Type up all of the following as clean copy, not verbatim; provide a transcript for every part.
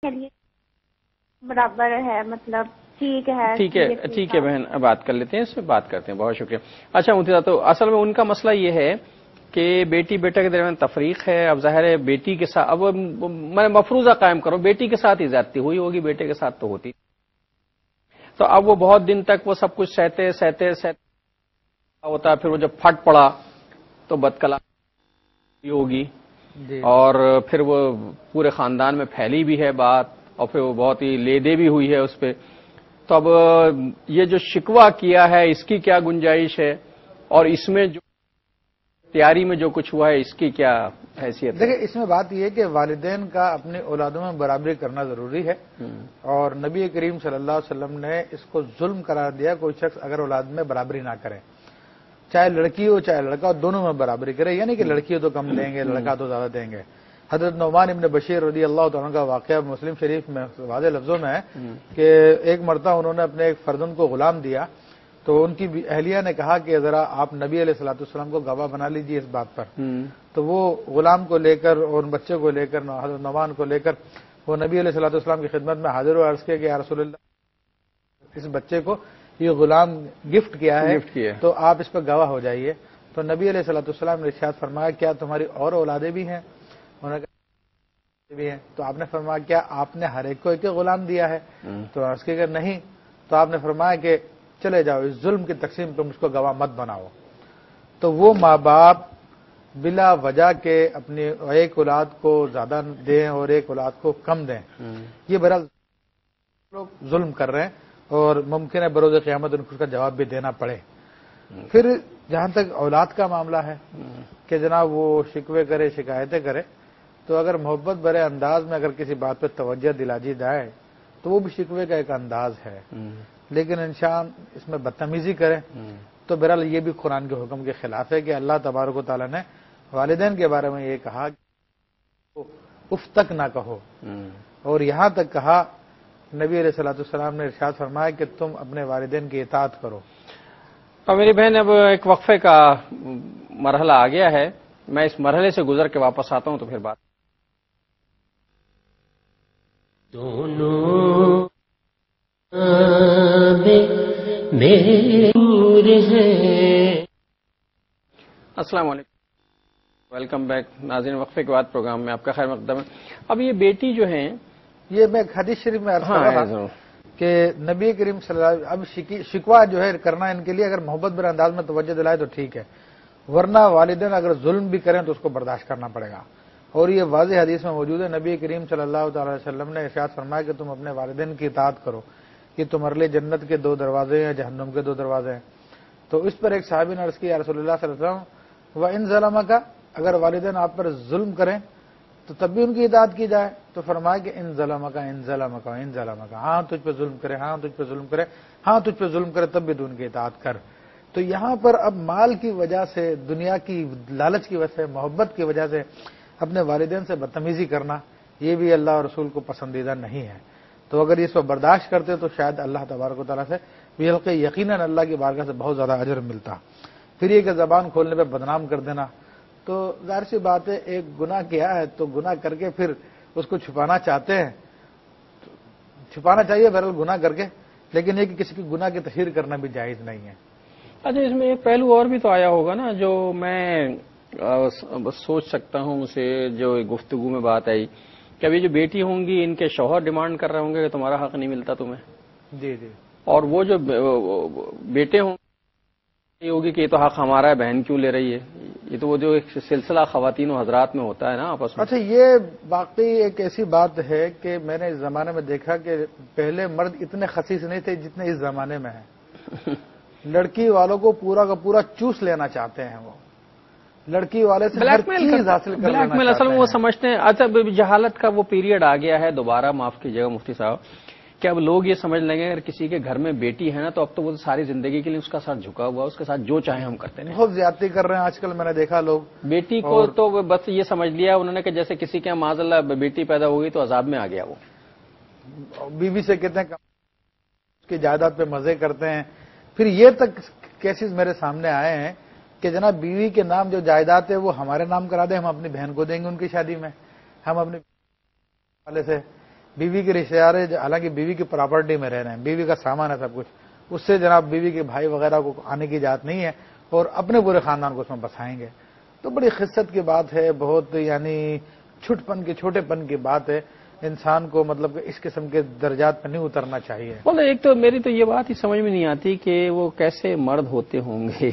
چلیے برابر ہے، مطلب ٹھیک ہے ٹھیک ہے بہن، بات کر لیتے ہیں، اس پہ بات کرتے ہیں. بہت شکریہ. اچھا ممتاز، تو اصل میں ان کا مسئلہ یہ ہے کہ بیٹی بیٹا کے درمیان تفریق ہے. اب ظاہر ہے بیٹی کے ساتھ، اب میں مفروضہ قائم کروں، بیٹی کے ساتھ ہی زیادتی ہوئی ہوگی، بیٹے کے ساتھ تو ہوتی. تو اب وہ بہت دن تک وہ سب کچھ سہتے ہوتا ہے، پھر وہ جب پھٹ پڑا تو بدکلا ہوگی جی. اور پھر وہ پورے خاندان میں پھیلی بھی ہے بات، اور پھر وہ بہت ہی لیدے بھی ہوئی ہے اس پہ. تو اب یہ جو شکوہ کیا ہے اس کی کیا گنجائش ہے، اور اس میں جو تیاری میں جو کچھ ہوا ہے اس کی کیا حیثیت ہے؟ دیکھیں، اس میں بات یہ ہے کہ والدین کا اپنی اولادوں میں برابری کرنا ضروری ہے، اور نبی کریم صلی اللہ علیہ وسلم نے اس کو ظلم قرار دیا کوئی شخص اگر اولاد میں برابری نہ کرے، چاہے لڑکی ہو چاہے لڑکا ہو، دونوں میں برابری کرے. یعنی کہ لڑکی ہو تو کم دیں گے، لڑکا تو زیادہ دیں گے. حضرت نعمان ابن بشیر رضی اللہ تعالیٰ کا واقعہ مسلم شریف میں واضح لفظوں میں ہے کہ ایک مرتبہ انہوں نے اپنے ایک فرزند کو غلام دیا، تو ان کی اہلیہ نے کہا کہ ذرا آپ نبی علیہ الصلوۃ والسلام کو گواہ بنا لیجیے اس بات پر. تو وہ غلام کو لے کر اور بچے کو لے کر، حضرت نعمان کو لے کر وہ نبی علیہ الصلوۃ والسلام کی خدمت میں حاضر و عرض کیا کہ یا رسول اللہ، اس بچے کو یہ غلام گفٹ کیا ہے تو آپ اس پہ گواہ ہو جائیے. تو نبی علیہ الصلوۃ والسلام نے ارشاد فرمایا کیا تمہاری اور اولادیں بھی ہیں؟ انہوں نے کہا بھی ہیں. تو آپ نے فرمایا کیا آپ نے ہر ایک کو ایک غلام دیا ہے؟ تو عرض کیا کہ نہیں. تو آپ نے فرمایا کہ چلے جاؤ، اس ظلم کی تقسیم پہ مجھ کو گواہ مت بناؤ. تو وہ ماں باپ بلا وجہ کے اپنی ایک اولاد کو زیادہ دیں اور ایک اولاد کو کم دیں، یہ بہرحال لوگ ظلم کر رہے ہیں، اور ممکن ہے بروز قیامت ان کو اس کا جواب بھی دینا پڑے. پھر جہاں تک اولاد کا معاملہ ہے کہ جناب وہ شکوے کرے، شکایتیں کرے، تو اگر محبت بھرے انداز میں اگر کسی بات پہ توجہ دلا دی جائے تو وہ بھی شکوے کا ایک انداز ہے. لیکن انسان اس میں بدتمیزی کرے تو بہرحال یہ بھی قرآن کے حکم کے خلاف ہے کہ اللہ تبارک و تعالیٰ نے والدین کے بارے میں یہ کہا کہ اف تک نہ کہو، اور یہاں تک کہا نبی علیہ الصلوۃ والسلام نے ارشاد فرمایا کہ تم اپنے والدین کی اطاعت کرو. اور میری بہن اب ایک وقفے کا مرحلہ آ گیا ہے، میں اس مرحلے سے گزر کے واپس آتا ہوں تو پھر بات. دونوں میرے نور ہیں. السلام علیکم، ویلکم بیک ناظرین. وقفے کے بعد پروگرام میں آپ کا خیر مقدم ہے. اب یہ بیٹی جو ہیں، یہ میں حدیث شریف میں عرض کر رہا تھا کہ نبی کریم صلی اللہ علیہ وسلم اب شکوہ جو ہے کرنا ان کے لیے اگر محبت بھرے انداز میں توجہ دلائے تو ٹھیک ہے، ورنہ والدین اگر ظلم بھی کریں تو اس کو برداشت کرنا پڑے گا. اور یہ واضح حدیث میں موجود ہے، نبی کریم صلی اللہ تعالی وسلم نے ارشاد فرمایا کہ تم اپنے والدین کی اطاعت کرو، کہ تمہارے لیے جنت کے 2 دروازے ہیں، جہنم کے 2 دروازے ہیں. تو اس پر ایک صحابی نے عرض کیا یا رسول اللہ صلی اللہ علیہ وسلم وَإِن ظَلَمَكَ، اگر والدین آپ پر ظلم کریں تو تب بھی ان کی اطاعت کی جائے. تو فرمایا کہ ان ظلمک ہاں تجھ پہ ظلم کرے، ہاں تجھ پہ ظلم کرے، ہاں تجھ پہ ظلم کرے تب بھی تو ان کی اطاعت کر. تو یہاں پر اب مال کی وجہ سے، دنیا کی لالچ کی وجہ سے، محبت کی وجہ سے اپنے والدین سے بدتمیزی کرنا یہ بھی اللہ اور رسول کو پسندیدہ نہیں ہے. تو اگر اس کو برداشت کرتے تو شاید اللہ تبارک و تعالیٰ سے بھی حلقے یقیناً اللہ کی بارگاہ سے بہت زیادہ اجر ملتا. پھر یہ کہ زبان کھولنے پہ بدنام کر دینا، تو ظاہر سی بات ہے ایک گناہ کیا ہے تو گناہ کر کے پھر اس کو چھپانا چاہتے ہیں، چھپانا چاہیے بہرحال گناہ کر کے، لیکن یہ کہ کسی کی گناہ کی تشہیر کرنا بھی جائز نہیں ہے. اچھا اس میں ایک پہلو اور بھی تو آیا ہوگا نا جو میں سوچ سکتا ہوں، اسے جو گفتگو میں بات آئی کہ ابھی جو بیٹی ہوں گی ان کے شوہر ڈیمانڈ کر رہے ہوں گے کہ تمہارا حق نہیں ملتا تمہیں. جی جی. اور وہ جو بیٹے ہوں یہ ہوگی کہ یہ تو حق ہمارا ہے، بہن کیوں لے رہی ہے. یہ تو وہ جو ایک سلسلہ خواتین و حضرات میں ہوتا ہے نا آپس میں. اچھا یہ واقعی ایک ایسی بات ہے کہ میں نے اس زمانے میں دیکھا کہ پہلے مرد اتنے خسیس نہیں تھے جتنے اس زمانے میں ہیں. لڑکی والوں کو پورا کا پورا چوس لینا چاہتے ہیں، وہ لڑکی والے سے ہر چیز حاصل کر لینا چاہتے ہیں. اصل میں وہ سمجھتے ہیں. اچھا جہالت کا وہ پیریڈ آ گیا ہے دوبارہ، معاف کیجیے گا مفتی صاحب، کہ اب لوگ یہ سمجھ لیں گے اگر کسی کے گھر میں بیٹی ہے نا تو اب تو وہ ساری زندگی کے لیے اس کا سر جھکا ہوا، اس کے ساتھ جو چاہے ہم کرتے ہیں. بہت زیادتی کر رہے ہیں آج کل، میں نے دیکھا لوگ بیٹی کو تو بس یہ سمجھ لیا انہوں نے کہ جیسے کسی کے معاذ اللہ بیٹی پیدا ہوگی تو عذاب میں آ گیا. وہ بیوی سے کہتے ہیں اس کی جائیداد پہ مزے کرتے ہیں. پھر یہ تک کیسز میرے سامنے آئے ہیں کہ جناب بیوی کے نام جو جائیداد ہے وہ ہمارے نام کرا دیں، ہم اپنی بہن کو دیں گے ان کی شادی میں، ہم اپنے والے سے بیوی کے رشتے دار حالانکہ بیوی کی پراپرٹی میں رہ رہے ہیں، بیوی کا سامان ہے سب کچھ، اس سے جناب بیوی کے بھائی وغیرہ کو آنے کی اجازت نہیں ہے اور اپنے پورے خاندان کو اس میں بسائیں گے، تو بڑی خست کی بات ہے، بہت یعنی چھوٹے پن کی بات ہے، انسان کو مطلب کہ اس قسم کے درجات پہ نہیں اترنا چاہیے۔ بولے ایک تو میری تو یہ بات ہی سمجھ میں نہیں آتی کہ وہ کیسے مرد ہوتے ہوں گے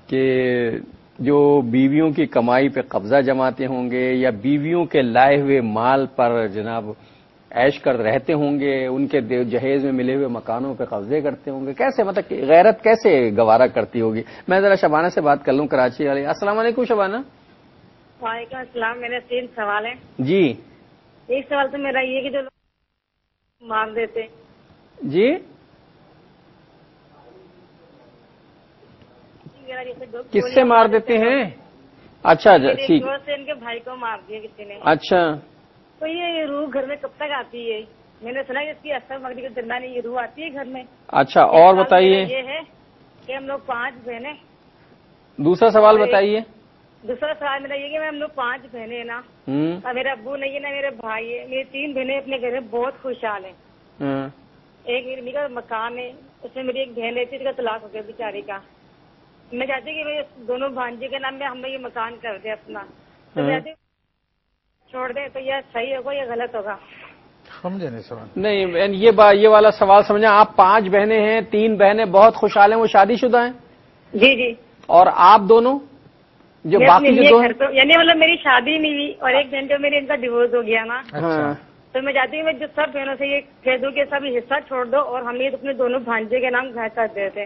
کہ جو بیویوں کی کمائی پہ قبضہ جماتے ہوں گے یا بیویوں کے لائے ہوئے مال پر جناب عیش کر رہتے ہوں گے، ان کے جہیز میں ملے ہوئے مکانوں پہ قبضے کرتے ہوں گے، کیسے مطلب کہ غیرت کیسے گوارا کرتی ہوگی۔ میں ذرا شبانہ سے بات کر لوں، کراچی والی۔ السلام علیکم شبانہ۔ وعلیکم السلام، میرے 3 سوال ہیں۔ جی ایک سوال تو میرا یہ کہ جو لوگ مار دیتے جی کس سے مار دیتے ہیں؟ اچھا ٹھیک، سے ان کے بھائی کو مار دیا کسی نے، اچھا تو یہ روح گھر میں کب تک آتی ہے؟ میں نے سنا کہ اس کی اثر مغرب کے درمیان یہ روح آتی ہے گھر میں۔ اچھا اور بتائیے، یہ ہے کہ ہم لوگ 5 بہنیں۔ دوسرا سوال بتائیے۔ دوسرا سوال میرا یہ کہ ہم لوگ 5 بہنیں ہیں نا، اور میرے ابو نہیں ہے نا میرے بھائی ہے، میری 3 بہنیں اپنے گھر میں بہت خوشحال ہیں۔ ایک میری کا مکان ہے، اس میں میری ایک بہن رہتی ہے، اس کا طلاق ہو گیا بیچاری کا۔ میں چاہتی ہوں کہ میرے دونوں بھانجے کے نام میں ہم یہ مکان کر دیں اپنا، تو چاہتی ہوں چھوڑ دیں، تو یہ صحیح ہوگا یا غلط ہوگا؟ سمجھے نہیں سوال؟ نہیں یہ والا سوال سمجھا آپ۔ 5 بہنیں ہیں، 3 بہنیں بہت خوشحال ہیں، وہ شادی شدہ ہیں؟ جی جی۔ اور آپ دونوں جو باقی جو دو ہیں؟ یعنی مطلب میری شادی نہیں ہوئی اور ایک بہن جو میری ان کا ڈیورس ہو گیا نا، تو میں چاہتی ہوں میں جو سب بہنوں سے یہ کہہ دوں کہ سب حصہ چھوڑ دو اور ہم یہ اپنے دونوں بھانجے کے نام گھر کر دیتے،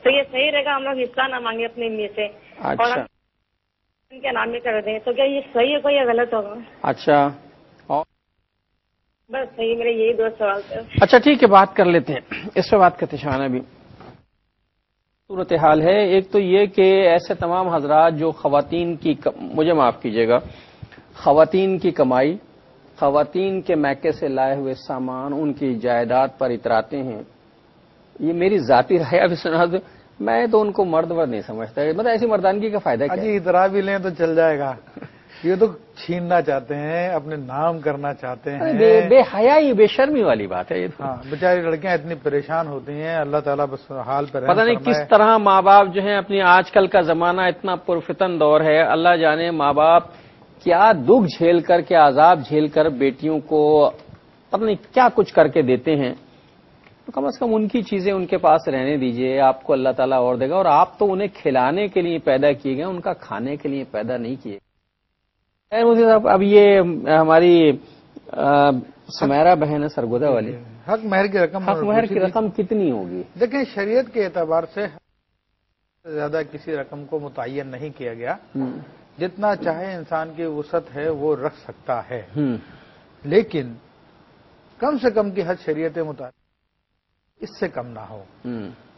تو یہ صحیح رہے گا؟ ہم لوگ حصہ نہ مانگے اپنی امی سے اور ہم ان کے نام میں کر دیں، تو کیا یہ صحیح ہوگا یا غلط ہوگا؟ اچھا بس صحیح، میرے یہی 2 سوال تھے۔ اچھا ٹھیک ہے، بات کر لیتے ہیں اس پہ، بات کرتے شبانہ بھی۔ صورتحال ہے ایک تو یہ کہ ایسے تمام حضرات جو خواتین کی مجھے معاف کیجیے گا، خواتین کی کمائی، خواتین کے میکے سے لائے ہوئے سامان، ان کی جائیداد پر اتراتے ہیں، یہ میری ذاتی رائے ابھی سنا دوں، میں تو ان کو مرد نہیں سمجھتا، مطلب ایسی مردانگی کا فائدہ کیا؟ جی اترا بھی لیں تو چل جائے گا، یہ تو چھیننا چاہتے ہیں، اپنے نام کرنا چاہتے ہیں، بے حیائی بے شرمی والی بات ہے یہ تو۔ ہاں بیچاری لڑکیاں اتنی پریشان ہوتی ہیں، اللہ تعالیٰ بس حال پہ رحم پتہ نہیں فرمائے۔ کس طرح ماں باپ جو ہیں اپنی، آج کل کا زمانہ اتنا پرفتن دور ہے، اللہ جانے ماں باپ کیا دکھ جھیل کر، کیا عذاب جھیل کر بیٹیوں کو پتہ نہیں کیا کچھ کر کے دیتے ہیں، تو کم از کم ان کی چیزیں ان کے پاس رہنے دیجئے، آپ کو اللہ تعالیٰ اور دے گا، اور آپ تو انہیں کھلانے کے لیے پیدا کیے گئے، ان کا کھانے کے لیے پیدا نہیں کیے۔ مجھے صاحب اب یہ ہماری سمیرہ بہن ہے سرگودا والی، حق مہر کی رقم، حق مہر کی رقم کتنی ہوگی؟ دیکھیں شریعت کے اعتبار سے زیادہ کسی رقم کو متعین نہیں کیا گیا، جتنا چاہے انسان کی وسعت ہے وہ رکھ سکتا ہے، لیکن کم سے کم کی حد شریعت مطابق اس سے کم نہ ہو،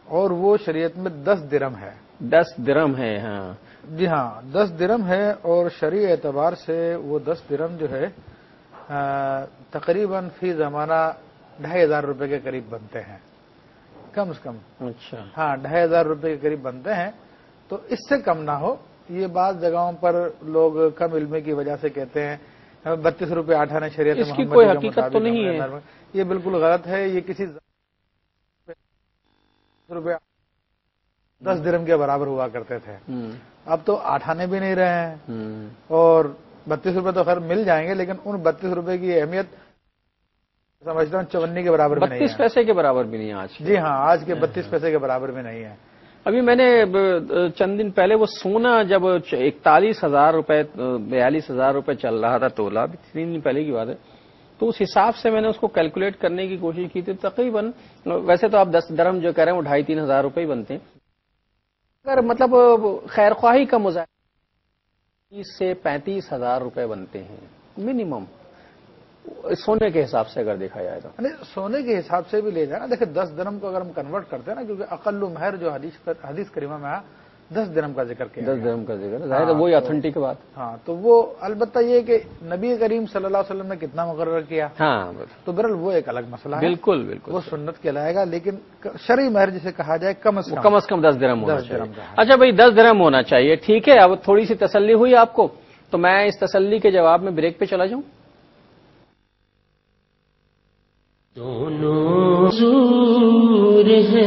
اور وہ شریعت میں 10 درہم ہے۔ 10 درہم ہے؟ ہاں جی ہاں 10 درہم ہے، اور شرعی اعتبار سے وہ 10 درہم جو ہے تقریباً فی زمانہ 2500 روپے کے قریب بنتے ہیں، کم از کم۔ اچھا ہاں 2500 روپے کے قریب بنتے ہیں، تو اس سے کم نہ ہو۔ یہ بعض جگہوں پر لوگ کم علمی کی وجہ سے کہتے ہیں 32 روپے 8 آنے شریعت اس کی محمدی کوئی کے حقیقت تو نہیں ہے، یہ بالکل غلط ہے، یہ کسی روپے 10 درہم کے برابر ہوا کرتے تھے، اب تو 8 آنے بھی نہیں رہے ہیں، اور 32 روپے تو خیر مل جائیں گے، لیکن ان 32 روپے کی اہمیت سمجھتا ہوں 54 کے برابر بھی نہیں ہے، 32 پیسے کے برابر بھی نہیں آج۔ جی ہاں آج کے 32 پیسے کے برابر بھی نہیں ہے۔ ابھی میں نے چند دن پہلے وہ سونا جب 41,000 روپے 42,000 روپے چل رہا تھا تولہ، 3 دن پہلے کی بات ہے، تو اس حساب سے میں نے اس کو کیلکولیٹ کرنے کی کوشش کی تھی، تقریباً ویسے تو آپ 10 درہم جو کہہ رہے ہیں وہ 2,500-3 ہزار روپے ہی بنتے ہیں، اگر مطلب خیر خواہی کا مظاہرہ 30 سے 35,000 روپے بنتے ہیں منیمم، سونے کے حساب سے اگر دیکھا جائے تو۔ سونے کے حساب سے بھی لے جائے نا، دیکھیں 10 درہم کو اگر ہم کنورٹ کرتے ہیں نا، کیونکہ اقل مہر جو حدیث کریمہ میں آیا 10 درہم کا ذکر کیا 10 درہم کا ذکر ظاہر ہے وہی اتھینٹک بات۔ ہاں تو وہ البتہ یہ کہ نبی کریم صلی اللہ علیہ وسلم نے کتنا مقرر کیا، ہاں تو بہرحال وہ ایک الگ مسئلہ ہے، بالکل بالکل وہ سنت کہلائے گا، لیکن شرعی مہر جسے کہا جائے کم از کم 10 درہم ہونا 10 درہم چاہیے۔ اچھا بھائی 10 درہم ہونا چاہیے، ٹھیک ہے، اب تھوڑی سی تسلی ہوئی آپ کو، تو میں اس تسلی کے جواب میں بریک پہ چلا جاؤں۔ دونوں زور ہیں۔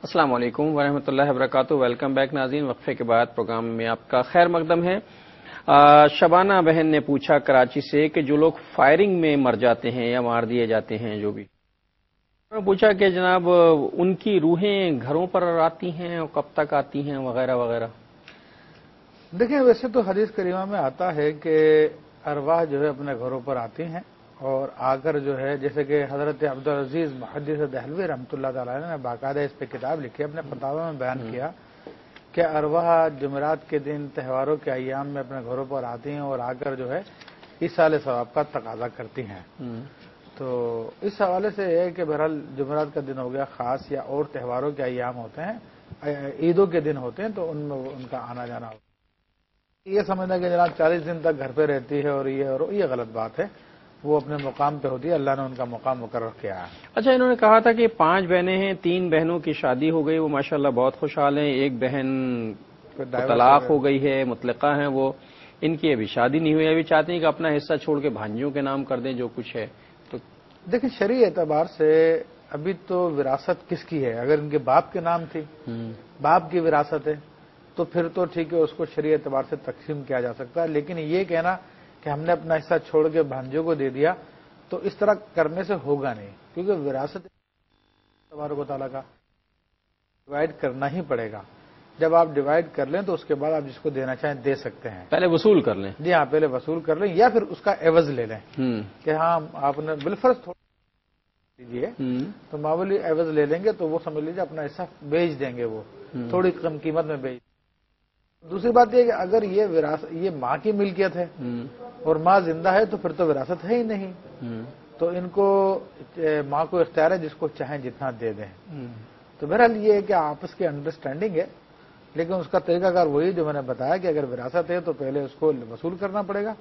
السلام علیکم ورحمۃ اللہ وبرکاتہ۔ ویلکم بیک ناظرین، وقفے کے بعد پروگرام میں آپ کا خیر مقدم ہے۔ شبانہ بہن نے پوچھا کراچی سے کہ جو لوگ فائرنگ میں مر جاتے ہیں یا مار دیے جاتے ہیں، جو بھی انہوں نے پوچھا کہ جناب ان کی روحیں گھروں پر آتی ہیں اور کب تک آتی ہیں وغیرہ وغیرہ۔ دیکھیں، ویسے تو حدیث کریمہ میں آتا ہے کہ ارواح جو ہے اپنے گھروں پر آتی ہیں اور آ کر جو ہے، جیسے کہ حضرت عبدالعزیز محدث دہلوی رحمۃ اللہ تعالی نے باقاعدہ اس پہ کتاب لکھی، اپنے فتاوی میں بیان کیا کہ ارواح جمعرات کے دن تہواروں کے ایام میں اپنے گھروں پر آتی ہیں اور آ کر جو ہے ایصال ثواب کا تقاضا کرتی ہیں۔ تو اس حوالے سے یہ ہے کہ بہرحال جمعرات کا دن ہو گیا خاص، یا اور تہواروں کے ایام ہوتے ہیں، عیدوں کے دن ہوتے ہیں، تو ان میں ان کا آنا جانا ہوتا ہے۔ یہ سمجھنا کہ جناب 40 دن تک گھر پہ رہتی ہے اور یہ غلط بات ہے، وہ اپنے مقام پہ ہوتی ہے، اللہ نے ان کا مقام مقرر کیا ہے۔ اچھا، انہوں نے کہا تھا کہ 5 بہنیں ہیں، 3 بہنوں کی شادی ہو گئی، وہ ماشاءاللہ بہت خوشحال ہیں، ایک بہن طلاق ہو گئی ہے، مطلقہ ہیں، وہ ان کی ابھی شادی نہیں ہوئی، ابھی چاہتے ہیں کہ اپنا حصہ چھوڑ کے بھانجیوں کے نام کر دیں جو کچھ ہے۔ تو دیکھیں، شرعی اعتبار سے ابھی تو وراثت کس کی ہے؟ اگر ان کے باپ کے نام تھی، باپ کی وراثت ہے، تو پھر تو ٹھیک ہے، اس کو شرعی اعتبار سے تقسیم کیا جا سکتا ہے، لیکن یہ کہنا کہ ہم نے اپنا حصہ چھوڑ کے بھانجوں کو دے دیا، تو اس طرح کرنے سے ہوگا نہیں، کیونکہ وراثت تبارک و تعالیٰ کا ڈیوائڈ کرنا ہی پڑے گا۔ جب آپ ڈیوائڈ کر لیں تو اس کے بعد آپ جس کو دینا چاہیں دے سکتے ہیں، پہلے وصول کر لیں۔ جی ہاں، پہلے وصول کر لیں یا پھر اس کا عوض لے لیں کہ ہاں آپ نے بالفرض تھوڑا دیجیے تو معمولی عوض لے لیں گے، تو وہ سمجھ لیجیے اپنا حصہ بیچ دیں گے، وہ تھوڑی کم قیمت میں بیچ۔ دوسری بات یہ کہ اگر یہ ماں کی ملکیت ہے اور ماں زندہ ہے تو پھر تو وراثت ہے ہی نہیں، تو ان کو ماں کو اختیار ہے جس کو چاہیں جتنا دے دیں۔ تو بہرحال یہ ہے کہ آپس کی انڈرسٹینڈنگ ہے، لیکن اس کا طریقہ کار وہی جو میں نے بتایا کہ اگر وراثت ہے تو پہلے اس کو وصول کرنا پڑے گا،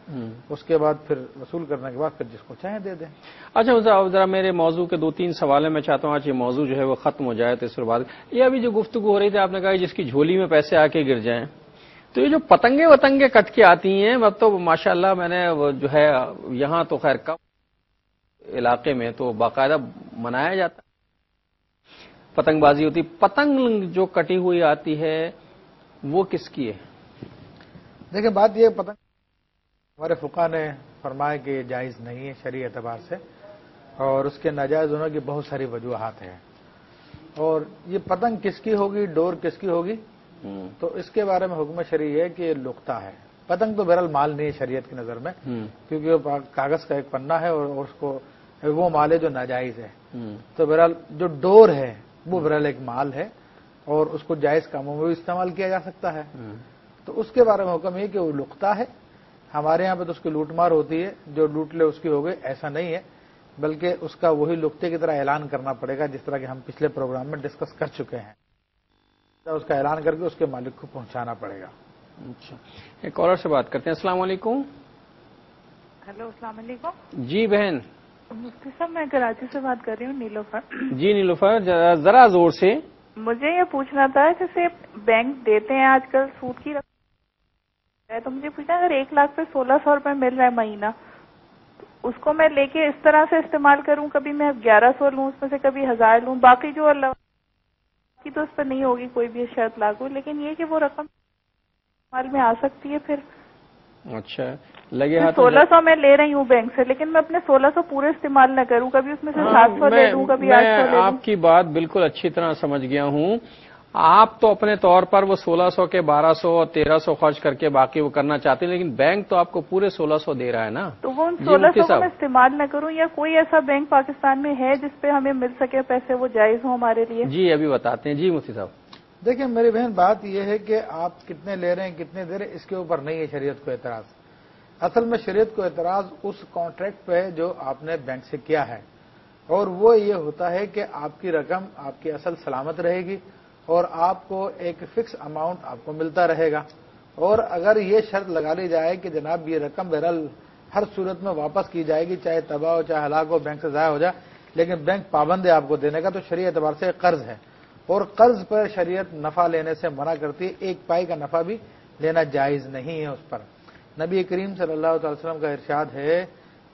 اس کے بعد پھر وصول کرنے کے بعد پھر جس کو چاہیں دے دیں۔ اچھا ذرا میرے موضوع کے 2-3 سوال ہیں، میں چاہتا ہوں آج یہ موضوع جو ہے وہ ختم ہو جائے، تو اس کے بعد یہ ابھی جو گفتگو ہو رہی تھی، آپ نے کہا جس کی جھولی میں پیسے آ کے گر جائیں، تو یہ جو پتنگیں کٹ کے آتی ہیں، اب تو ماشاءاللہ میں نے جو ہے یہاں تو خیر کم علاقے میں تو باقاعدہ منایا جاتا، پتنگ بازی ہوتی، پتنگ جو کٹی ہوئی آتی ہے وہ کس کی ہے؟ دیکھیں، بات یہ پتنگ ہمارے فقہاء نے فرمایا کہ یہ جائز نہیں ہے شرعی اعتبار سے، اور اس کے ناجائز ہونے کی بہت ساری وجوہات ہیں، اور یہ پتنگ کس کی ہوگی، ڈور کس کی ہوگی، تو اس کے بارے میں حکم شرعی ہے کہ یہ لقطہ ہے۔ پتنگ تو بہرحال مال نہیں ہے شریعت کی نظر میں، کیونکہ وہ کاغذ کا ایک پنہ ہے اور اس کو وہ مال ہے جو ناجائز ہے، تو بہرحال جو ڈور ہے وہ بہرحال ایک مال ہے اور اس کو جائز کاموں میں بھی استعمال کیا جا سکتا ہے، تو اس کے بارے میں حکم یہ کہ وہ لقطہ ہے۔ ہمارے یہاں پہ تو اس کی لوٹ مار ہوتی ہے، جو لوٹ لے اس کی ہو گئی، ایسا نہیں ہے، بلکہ اس کا وہی لقطے کی طرح اعلان کرنا پڑے گا جس طرح کہ ہم پچھلے پروگرام میں ڈسکس کر چکے ہیں، اس کا اعلان کر کے اس کے مالک کو پہنچانا پڑے گا۔ اچھا، ایک کالر سے بات کرتے ہیں۔ السلام علیکم۔ ہیلو، السلام علیکم۔ جی بہن۔ مفتی صاحب، میں کراچی سے بات کر رہی ہوں، نیلوفر۔ جی نیلوفر، ذرا زور سے۔ مجھے یہ پوچھنا تھا، جیسے بینک دیتے ہیں آج کل سود کی رقم ہے، تو مجھے پوچھنا اگر 1 لاکھ پہ 1600 روپے مل رہا ہے مہینہ، اس کو میں لے کے اس طرح سے استعمال کروں، کبھی میں 1100 لوں اس میں سے، کبھی 1000 لوں، باقی جو اللہ کی تو اس پہ نہیں ہوگی کوئی بھی شرط لاگو، لیکن یہ کہ وہ رقم استعمال میں آ سکتی ہے پھر؟ اچھا، لگے ہاتھ 1600 میں لے رہی ہوں بینک سے، لیکن میں اپنے 1600 پورے استعمال نہ کروں، کبھی اس میں سے 700 لے لوں، کبھی 800 لے لوں۔ آپ کی بات بالکل اچھی طرح سمجھ گیا ہوں۔ آپ تو اپنے طور پر وہ 1600 کے 1200 اور 1300 خرچ کر کے باقی وہ کرنا چاہتے ہیں، لیکن بینک تو آپ کو پورے 1600 دے رہا ہے نا، تو وہ 1600 کو میں استعمال نہ کروں، یا کوئی ایسا بینک پاکستان میں ہے جس پہ ہمیں مل سکے پیسے، وہ جائز ہوں ہمارے لیے؟ جی ابھی بتاتے ہیں۔ جی مفتی صاحب، دیکھیں میری بہن، بات یہ ہے کہ آپ کتنے لے رہے ہیں کتنے دے رہے ہیں، اس کے اوپر نہیں ہے شریعت کو اعتراض۔ اصل میں شریعت کو اعتراض اس کانٹریکٹ پہ ہے جو آپ نے بینک سے کیا ہے، اور وہ یہ ہوتا ہے کہ آپ کی رقم، آپ کی اصل سلامت رہے گی اور آپ کو ایک فکس اماؤنٹ آپ کو ملتا رہے گا، اور اگر یہ شرط لگا لی جائے کہ جناب یہ رقم بہرحال ہر صورت میں واپس کی جائے گی، چاہے تباہ ہو چاہے ہلاک ہو، بینک سے ضائع ہو جائے، لیکن بینک پابند ہے آپ کو دینے کا، تو شرعی اعتبار سے قرض ہے، اور قرض پر شریعت نفع لینے سے منع کرتی ہے، 1 پائی کا نفع بھی لینا جائز نہیں ہے اس پر۔ نبی کریم صلی اللہ علیہ وسلم کا ارشاد ہے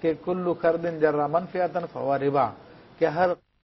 کہ کلو خردن جرا منفیاتن فوا ربا، کہ ہر